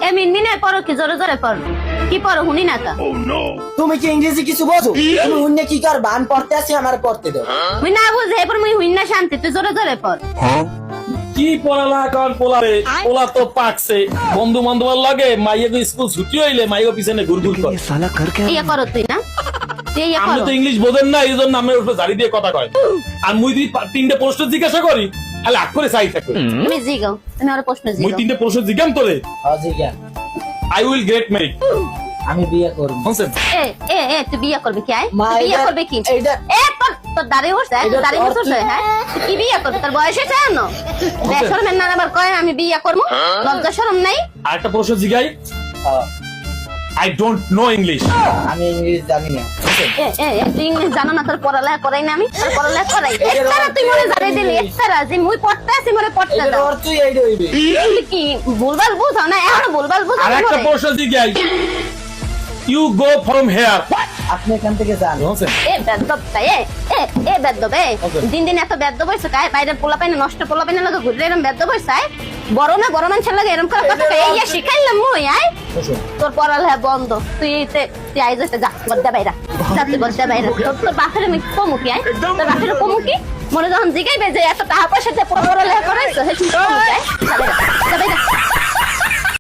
এ মিনমিনে পড়ো কি জোরে জোরে পড়ো কি পড়ো হুনি না কা তুমি কি ইংরেজি কিছু বোঝো? তুমি অন্য কি কর বান পড়তে আসি আমার পড়তে দাও। মুই না বুঝে এরপর মুই হুইন না শান্তি তুই জোরে জোরে পড় কি পড়ালেখা কর পোলারে, পোলা তো পাকছে বন্ধু বান্ধবের লাগে মাইয়া স্কুল ছুটি হইলে মাইয়া পিছনে ঘুরঘুর করে। ইয়া করো তুই না তুই ইয়া আপনি করো তো ইংলিশ বোঝেন না, এই জন্য আমার উপরে জারি দিয়ে কথা কয়। আর মুই যদি তিনটে প্রশ্ন জিজ্ঞাসা করি তাহলে আগ করে চাই থাকবে। তুমি জিগাও তুমি আর প্রশ্ন মুই জিগাও তিনটে প্রশ্ন জিজ্ঞাম তোরে, হাজি জ্ঞান আই উইল গেট ম্যারিড। আমি বিয়ে করব। বুঝছেন? এ এ এ তুই বিয়া করবি কি আয় মা, তুই বিয়া এটা- করবে কি এটা- এ তোর তোর দাড়ি উঠছে এটা দাড়ি তোর উঠছে হ্যাঁ তুই কি বিয়া করবি তোর বয়স হয়েছে না বেশরমের না আবার কয় আমি বিয়া করবো লজ্জা শরম নাই আর একটা প্রশ্ন জিজ্ঞাই, আই ডোন্ট নো ইংলিশ। আমি ইংলিশ জানি না। এ এ এ, তুই ইংলিশ জানো না তোর পড়ালেখা করাই না আমি তোর পড়ালেখা করাই এটার একটারা তুই মনে জানাই দিলি অর্থ- একটারা যে মুই পড়তে আছি মনে পড়তে এটার দাও অর্থই এই হইবে। তুই কি ভুলভাল বুঝাও না এখনো ভুলভাল আর বুঝাও একটা প্রশ্ন জিজ্ঞাই, ইউ গো ফ্রম হেয়ার। আপনি এখান থেকে যান। বুঝছেন? এ বেদ্যবটা এ বেদ্যব দিন দিন এত বেদ্যব হইছে কায় বাইরে পোলা পাইনা নষ্ট পোলা পাইনা লাগে ঘুরলে এরকম বেদ্যব হইছে বড় না বড় মানুষের লাগে এরকম করে কথা কয় এই শিখাইলাম মুই আয় বসুন। তোর পড়ালেখা বন্ধ তুই আইজ হইতে যা গদ্দা বাইরা যা তুই গদ্দা বাইরা তোর বাপের আমি কমু কি আয় তোর বাপের কমু কি মনে যখন জিগাইবে যে এত টাকা পয়সা দিয়ে পড়ালেখা করাইছো হে শুনতে কমু কি আয় যা বাইরা